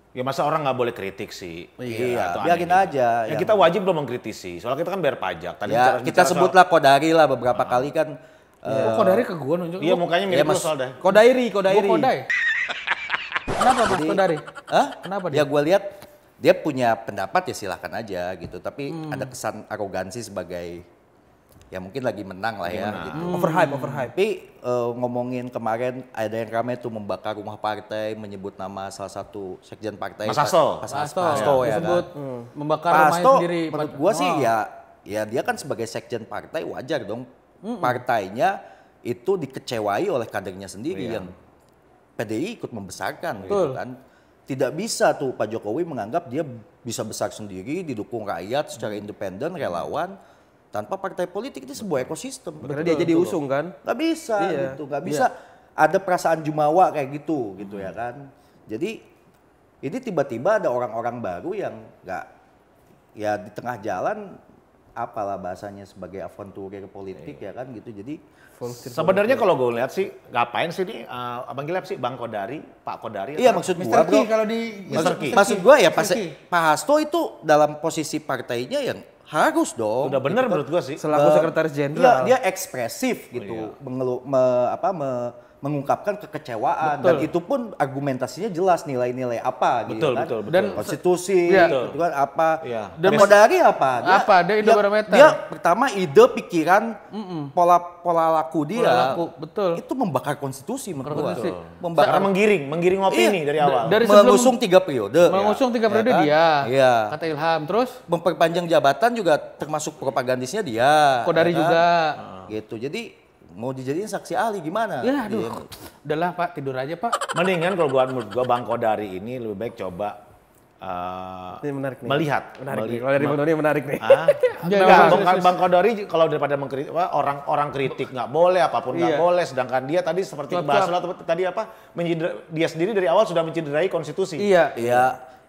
Ya masa orang nggak boleh kritik sih. Iya, atau biarin aneh aja. gitu. Ya yang- kita wajib belum mengkritisi. Soalnya kita kan bayar pajak. Tadi ya kita bicara sebutlah Kodari lah beberapa kali kan. kok dari ke gua nunjuk? Iya mukanya mirip Iya, lu Mas. soalnya. Kodairi. Gua Kodai. Kenapa Mas Kodari? Hah? Kenapa Ya dia? gue lihat dia punya pendapat ya silahkan aja gitu. Tapi ada kesan arogansi sebagai ya mungkin lagi menang lah ya gitu. Overhype. Tapi ngomongin kemarin ada yang ramai tuh membakar rumah partai, menyebut nama salah satu sekjen partai. Mas Hasto. Mas Hasto, Hasto ya disebut kan. membakar Pak rumahnya Hasto sendiri. menurut gua sih ya dia kan sebagai sekjen partai wajar dong. Partainya itu dikecewai oleh kadernya sendiri yang PDI ikut membesarkan gitu kan. Tidak bisa tuh Pak Jokowi menganggap dia bisa besar sendiri, didukung rakyat secara independen, relawan, tanpa partai politik itu sebuah ekosistem. Karena dia jadi usung kan. Nggak bisa Iya. gitu, nggak bisa ada perasaan jumawa kayak gitu ya kan. Jadi ini tiba-tiba ada orang-orang baru yang nggak ya di tengah jalan apalah bahasanya sebagai avanturir politik ya kan gitu. Jadi Sebenarnya kalau gue lihat sih ngapain sih nih Abang Gilap sih Bang Kodari, Pak Kodari. iya atau- maksud Mr. gua Key bro, kalau di maksud gua ya Mr. Key. Pak Hasto itu dalam posisi partainya yang harus dong. Udah bener gitu kan. menurut gue sih. Selaku sekretaris jenderal. Dia ekspresif gitu, mengungkapkan kekecewaan dan itu pun argumentasinya jelas nilai-nilai apa gitu Betul, kan. betul, betul. Dan Konstitusi Iya. gitu kan apa. Iya. Dan Kodari apa? Apa? Dia Indobarometer. Dia pertama ide pikiran pola laku dia. Pola laku, betul. Itu membakar konstitusi menurut gua. Konstitusi. Karena Membakar menggiring opini Iya. dari awal. Dari sebelum mengusung 3 periode. mengusung 3 periode kan? dia. Iya. Kata Ilham. Terus Memperpanjang jabatan juga termasuk propagandisnya dia. Kodari ya kan? juga. Gitu. Jadi mau dijadiin saksi ahli gimana? Ya aduh. Iya. Udahlah Pak, tidur aja Pak. Mendingan kalau menurut gua Bang Kodari ini lebih baik coba Ini menarik nih. melihat. Menarik nih. Kalau dari Bang Doni menarik nih. Enggak, Bang Kodari kalau daripada mengkritik orang kritik nggak boleh, apapun nggak Iya. boleh, sedangkan dia tadi seperti Cuap-cuap. bahas lo tadi apa dia sendiri dari awal sudah mencederai konstitusi. Iya. Iya.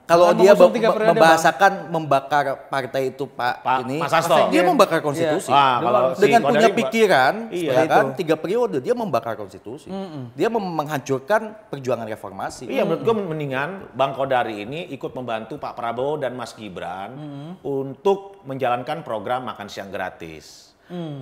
Kalau Kan dia mengusung 3 periode, membahasakan membakar partai itu Pak ini, Mas Hasto. dia membakar konstitusi. Ah, kalau si Dengan Kodari punya pikiran, Iya, ya kan, itu. 3 periode dia membakar konstitusi. Dia menghancurkan perjuangan reformasi. Iya, menurut gue mendingan Bang Kodari ini ikut membantu Pak Prabowo dan Mas Gibran untuk menjalankan program makan siang gratis.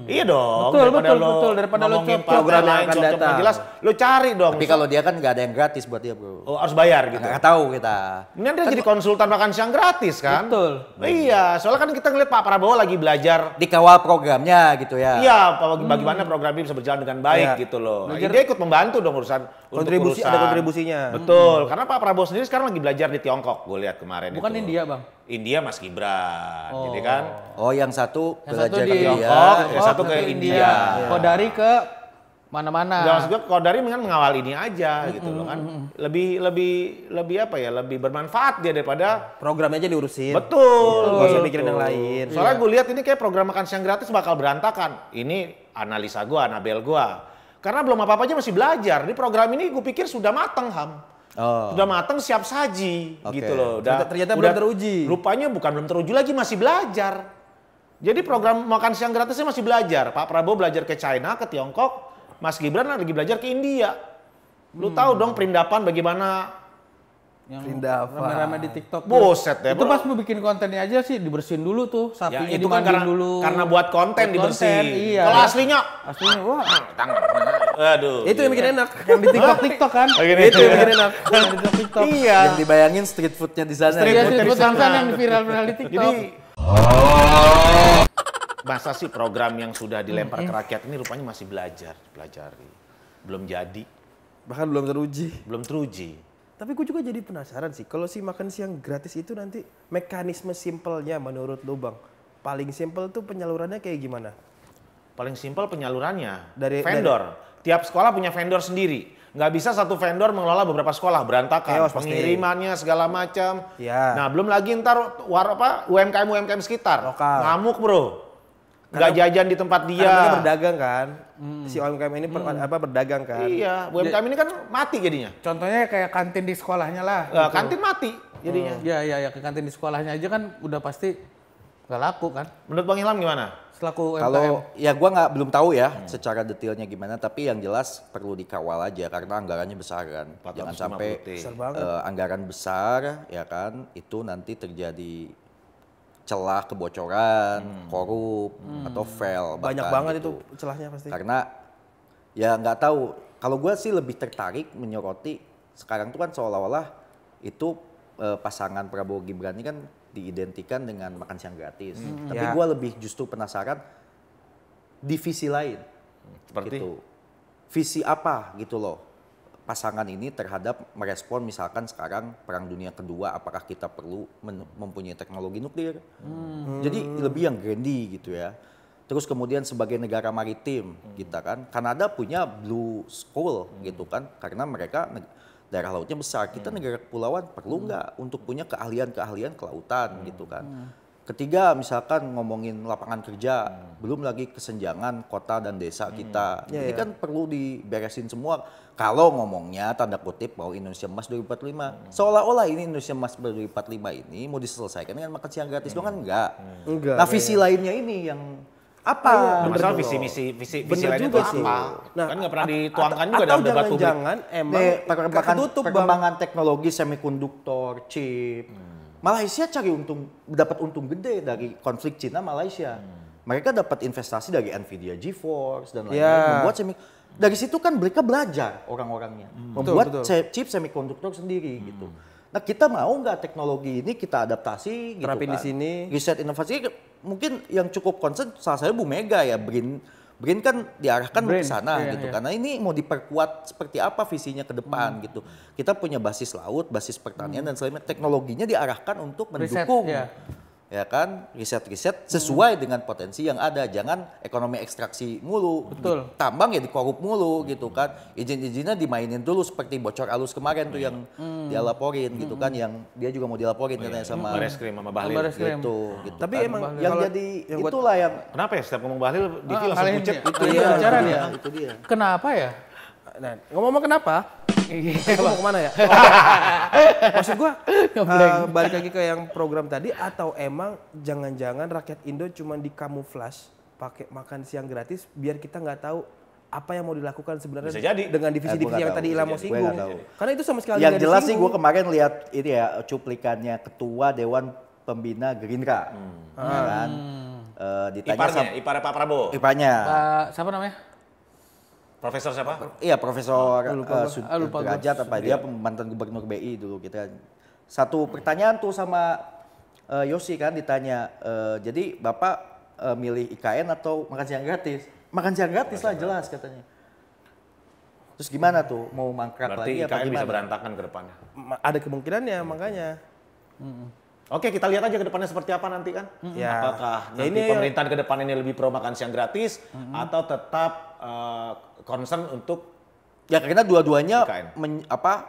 Iya dong, Betul, daripada lo ngomongin cop-cop program yang akan datang. Jelas, lo cari dong. Tapi kalau dia kan nggak ada yang gratis buat dia, bro. Oh, harus bayar gitu. Nggak tahu kita. Ini dia jadi konsultan makan siang gratis kan? Betul. Iya, soalnya kan kita ngeliat Pak Prabowo lagi belajar. Dikawal programnya gitu ya. Iya, bagaimana program ini bisa berjalan dengan baik Iya. gitu loh. Dia ikut membantu dong urusan untuk Kontribusi, urusan. ada kontribusinya. Betul, karena Pak Prabowo sendiri sekarang lagi belajar di Tiongkok. Gue lihat kemarin Bukan itu. India Bang. India Mas Gibran, jadi kan. Oh, yang satu Yang satu belajar di ke dia, Tiongkok, yang Tiongkok, satu ke India. Kodari ke mana-mana. Nggak, maksud gue Kodari mendingan mengawal ini aja gitu loh kan. Lebih apa ya, lebih bermanfaat dia daripada Programnya aja diurusin. betul. Nggak usah mikirin yang lain. Soalnya gue lihat ini kayak program makan siang gratis bakal berantakan. Ini analisa gue, Anabel gue. Karena belum apa-apa aja masih belajar. Di program ini gue pikir sudah matang, Ham. Sudah matang, siap saji gitu loh. Ternyata belum teruji. Rupanya bukan belum teruji lagi, masih belajar. Jadi program makan siang gratisnya masih belajar. Pak Prabowo belajar ke China, ke Tiongkok. Mas Gibran lagi belajar ke India. Lu tahu dong perindapan bagaimana Yang rame-rame di TikTok. Buset deh, Itu bro. pas mau bikin kontennya aja sih dibersihin dulu tuh, sapinya Ya, itu kan dimandiin dulu. karena buat konten Buat dibersihin. konten, iya. Kalau aslinya, Aslinya wah, aduh. Itu yang bikin enak. yang di TikTok kan. Itu yang bikin enak. Yang di TikTok. Iya. Yang dibayangin street foodnya di sana. Street Iya, food street di food sana. Samsan yang viral-viral di TikTok. Jadi masa sih program yang sudah dilempar ke rakyat ini rupanya masih pelajari. Belum jadi, Bahkan belum teruji. belum teruji. Tapi gue juga jadi penasaran sih, kalau si makan siang gratis itu nanti mekanisme simpelnya menurut lu Bang, paling simpel tuh penyalurannya kayak gimana? Paling simpel penyalurannya, Dari- vendor. Tiap sekolah punya vendor sendiri. Nggak bisa satu vendor mengelola beberapa sekolah, berantakan. Chaos pasti. Pengirimannya segala macam. Ya. Nah, belum lagi ntar UMKM sekitar. Lokal. Ngamuk, Bro. Nggak jajan di tempat dia. Karena mereka berdagang kan, si UMKM ini berdagang kan. Iya, UMKM ini kan mati jadinya. Contohnya kayak kantin di sekolahnya lah. gitu. Kantin mati jadinya. Iya, ke kantin di sekolahnya aja kan udah pasti nggak laku kan. Menurut Bang Ilham gimana? Selaku UMKM. Kalau ya gua belum tahu ya secara detailnya gimana, tapi yang jelas perlu dikawal aja karena anggarannya besar kan. 450 Jangan sampai T. Besar banget. anggaran besar ya kan itu nanti terjadi celah kebocoran, korup atau fail. Banyak bahkan banget gitu. itu celahnya pasti. Karena ya nggak tahu. Kalau gue sih lebih tertarik menyoroti sekarang tuh kan seolah-olah itu pasangan Prabowo Gibran ini kan diidentikan dengan makan siang gratis. Tapi Ya. gue lebih justru penasaran divisi lain. Seperti Gitu. Visi apa gitu loh pasangan ini terhadap merespon misalkan sekarang perang dunia kedua, apakah kita perlu mempunyai teknologi nuklir. Jadi lebih yang grandi gitu ya. Terus kemudian sebagai negara maritim kita kan, Kanada punya Blue School gitu kan, karena mereka daerah lautnya besar. Kita negara kepulauan perlu nggak untuk punya keahlian-keahlian kelautan gitu kan. Ketiga misalkan ngomongin lapangan kerja, belum lagi kesenjangan kota dan desa kita. Ini kan perlu diberesin semua. Kalau ngomongnya tanda kutip bahwa Indonesia Emas 2045, seolah-olah ini Indonesia Emas 2045 ini mau diselesaikan dengan makan siang gratis doang kan enggak. Enggak. Nah visi lainnya ini yang apa? masalah visi misi Bener lain itu juga sih. apa? Nah, Kan nggak pernah dituangkan juga atau dalam debat publik. jangan-jangan emang Nih, ketutup Bang. perkembangan teknologi semikonduktor, chip. Malaysia cari dapat untung gede dari konflik Cina Malaysia. Mereka dapat investasi dari Nvidia GeForce dan lain-lain. Ya. Membuat dari situ kan mereka belajar orang-orangnya. Membuat chip semikonduktor sendiri gitu. Nah kita mau nggak teknologi ini kita adaptasi gitu Terapin kan. di sini. Riset inovasi mungkin yang cukup concern salah satu Bu Mega ya, BRIN kan diarahkan ke BRIN, sana iya, gitu. iya. Karena ini mau diperkuat seperti apa visinya ke depan gitu. Kita punya basis laut, basis pertanian dan selain teknologinya diarahkan untuk Riset, mendukung. iya. Ya kan, riset-riset sesuai dengan potensi yang ada. Jangan ekonomi ekstraksi mulu. Betul. Tambang ya dikorup mulu gitu kan. Izin-izinnya dimainin dulu seperti bocor alus kemarin tuh yang dia laporin gitu kan. Yang dia juga mau dilaporin katanya sama Bareskrim sama Bahlil. Bareskrim. gitu Tapi kan. emang yang kalau- jadi yang buat- itulah yang Kenapa ya setiap ngomong Bahlil Divi langsung kalian pucet? ya? itu Iya, dia, pacaran ya? itu dia. Kenapa ya? Nah, ngomong kenapa? Iya, Gue mau kemana ya? Maksud gua balik lagi ke yang program tadi atau emang jangan-jangan rakyat Indo cuma dikamuflas pakai makan siang gratis biar kita nggak tahu apa yang mau dilakukan sebenarnya Bisa jadi. dengan Gua divisi-divisi nggak yang tahu, tadi bisa Ilham mau jadi. Gua singgung. nggak tahu. Karena itu sama sekali Yang nggak jelas sih gue disinggung. kemarin lihat ini ya cuplikannya ketua Dewan Pembina Gerindra, ya kan? Ditanya Iparnya Pak Prabowo. iparnya, Pak, siapa namanya? Profesor siapa? iya Profesor lupa Sudrajat apa dia mantan gubernur BI dulu kita. Satu pertanyaan tuh sama Yosi kan ditanya, jadi bapak milih IKN atau makan siang gratis? Makan siang gratis lah jelas katanya. Terus gimana tuh mau mangkrak Berarti lagi apa IKN bisa gimana? berantakan ke depannya. Ada kemungkinannya makanya. Oke, kita lihat aja ke depannya seperti apa nanti kan. Ya. Apakah Ya, nanti ini- pemerintahan ke depan ini lebih pro makan siang gratis atau tetap concern untuk Ya karena dua-duanya IKN.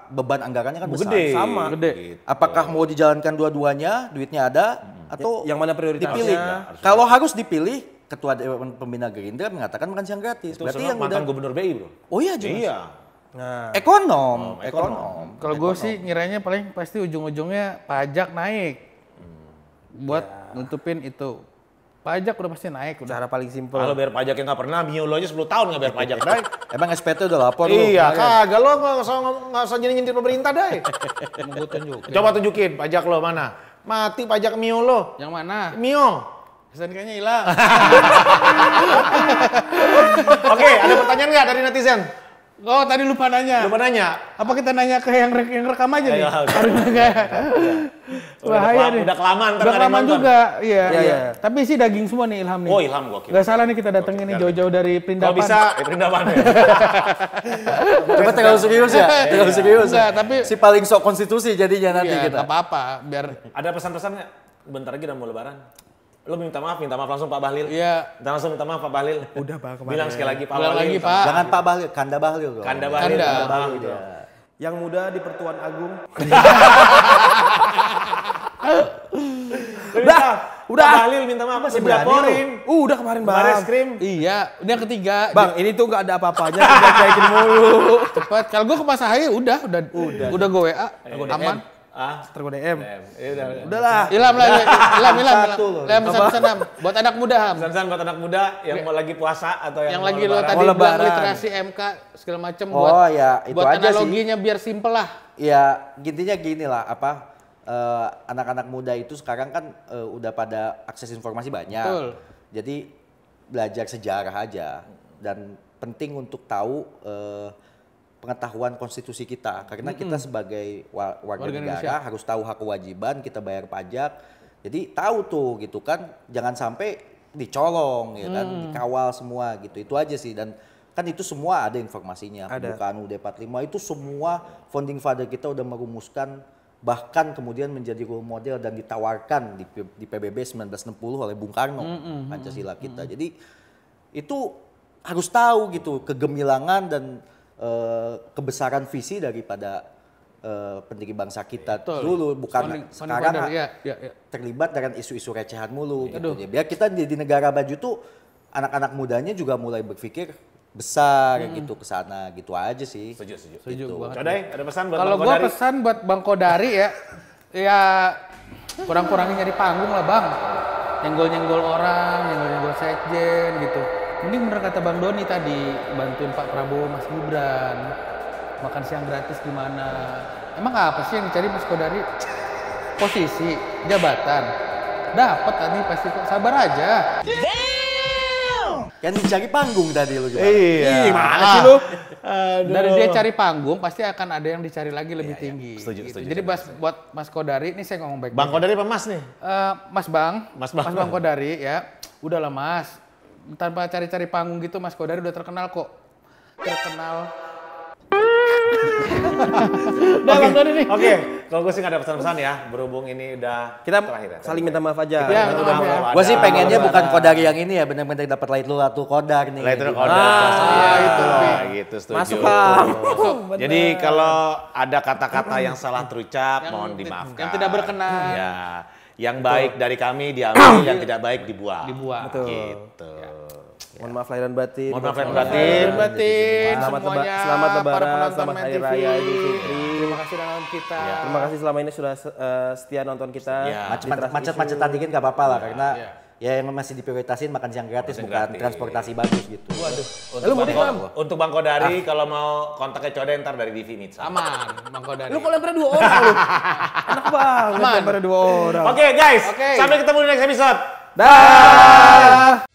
beban anggarannya kan besar. gede. Sama. Gede. Gitu. Apakah mau dijalankan dua-duanya, duitnya ada, atau Yang mana prioritasnya? dipilih? Kalau harus dipilih, Ketua Dewan Pembina Gerindra mengatakan makan siang gratis. Itu Berarti yang yang mantan udah, gubernur BI, Bro. oh iya jelas. Iya. Nah, Ekonom. Kalau gue sih ngiranya paling pasti ujung-ujungnya pajak naik. Buat nutupin itu. Pajak udah pasti naik udah. cara paling simpel. Kalau bayar pajaknya nggak pernah, Mio lo aja 10 tahun nggak bayar pajak, Dai. Emang SPT udah lapor lu? Iya, kemarin? kagak lo nggak usah nyindir pemerintah, Dai. Mau gue tunjukin. Coba tunjukin pajak lo mana? Mati pajak Mio lo. Yang mana? Mio. STNK-nya hilang. Oke, ada pertanyaan nggak dari netizen? Oh, tadi lupa nanya. Lupa nanya. Apa kita nanya ke yang rekam aja nih? Ayo, Bahaya nih. Udah kelamaan. ntar Udah nggak ada yang kelamaan nonton. juga, iya. Iya, iya. Tapi sih daging semua nih Ilham nih. Oh, Ilham gokil. Gak salah nih kita datengin nih jauh-jauh dari Kalau Perindapan. bisa, Perindapan ya. Coba terlalu serius ya? Terlalu serius. Enggak, tapi- si paling sok konstitusi jadinya nanti Iya, kita. nggak apa-apa, biar Ada pesan-pesan nggak? Bentar lagi udah mau lebaran. Lo minta maaf langsung Pak Bahlil. iya. Minta maaf Pak Bahlil. Udah, Pak, kemarin. Bilang sekali lagi Pak Ulang Bahlil. lagi, Pak. Jangan Pak Bahlil, Kanda Bahlil. dong. Kanda Bahlil. Kanda. Kanda Bahlil. Iya. Yang muda di Pertuan Agung. Udah. Pak Bahlil minta maaf masih dilaporin. Udah kemarin, Bang. Baris krim. Iya, ini yang ketiga. Bang, ini tuh nggak ada apa-apanya, kita mulu. Cepat. Kalau gue ke Mas Ahaye udah gue WA, aman. Tergoda DM. Udah. Udahlah. Ilham, Satu loh. pesan-pesan Ham. Buat anak muda Ham. Pesan-pesan buat anak muda yang mau lagi puasa atau Yang mau lagi lo lebaran. tadi Mau bilang lebaran. literasi MK segala macem Oh, buat ya, itu buat aja sih. analoginya biar simple lah. Ya, intinya gini lah, anak-anak muda itu sekarang kan udah pada akses informasi banyak. Betul. Jadi belajar sejarah aja dan penting untuk tahu pengetahuan konstitusi kita karena kita sebagai warga Warga negara Indonesia. harus tahu hak kewajiban, kita bayar pajak. Jadi tahu tuh gitu kan, jangan sampai dicolong ya kan, dikawal semua gitu. Itu aja sih dan kan itu semua ada informasinya. Ada. Pembukaan UUD 45 itu semua founding father kita udah merumuskan, bahkan kemudian menjadi role model dan ditawarkan di PBB 1960 oleh Bung Karno, Pancasila kita. Jadi itu harus tahu gitu kegemilangan dan kebesaran visi daripada pendiri bangsa kita Betul. dulu, bukan Founding sekarang father, iya. terlibat dengan isu-isu recehan mulu gitu. Biar kita di negara maju tuh anak-anak mudanya juga mulai berpikir besar gitu ke sana gitu aja sih. Setuju. Setuju Gitu. banget. Codai, ada pesan buat Kalau Bang gua Kodari? pesan buat Bang Kodari ya kurang-kurangin nyari panggung lah Bang. Nyenggol-nyenggol orang, nyenggol-nyenggol sekjen gitu. Mending bener kata Bang Doni tadi, bantuin Pak Prabowo, Mas Gibran. Makan siang gratis gimana? Emang apa sih yang dicari Mas Kodari? Posisi, jabatan. Dapat tadi pasti kok, sabar aja. Kan dicari panggung tadi lu juga. Iya. Gimana sih lu? Dari dia cari panggung, pasti akan ada yang dicari lagi lebih tinggi. Setuju, gitu. setuju, Jadi setuju. buat Mas Kodari, ini saya ngomong baik-baik. Bang Kodari apa Mas nih? Mas Bang Mas Bang. Kodari ya, udahlah Mas, tanpa cari-cari panggung gitu Mas Kodari udah terkenal kok, terkenal. Udah Bang Doni nih. Oke, kalau gue sih nggak ada pesan-pesan ya, berhubung ini udah Kita terakhir ya. saling minta maaf aja. Ya, Minta udah, maaf ya. kalau Gue sih ada- pengennya kalau bukan ada- kodar yang ini ya, benar-benar dapat Lailulatul Qadar nih. Lailulatul Gitu. Qadar. itu lebih. gitu, setuju. Masuk, Bang. Jadi kalau ada kata-kata yang salah terucap, mohon dimaafkan. yang tidak berkenan. Ya, yang baik dari kami diambil, yang tidak baik dibuang. Dibuang. Betul. Gitu. Mohon maaf lahir dan batin. Mohon maaf lahir dan Buat batin. semuanya. Batin Selamat semuanya, selamat para lebaran, penonton selamat Main hari TV. raya Idul Fitri. Terima kasih sudah nonton kita. Terima kasih selama ini sudah setia nonton kita. Ya. di Trans Macet-macetan dikit gak apa-apa lah, karena Iya. ya yang masih diprioritasin makan siang gratis, Makan bukan gratis. transportasi bagus gitu. Untuk untuk Bang Kodari, kalau mau kontaknya Codai ntar dari Divi Mitsa. Aman, Bang Kodari. Lu kok lempar 2 orang lu? Enak banget Aman. lempar 2 orang. Oke guys, Oke. sampai ketemu di next episode. Dah.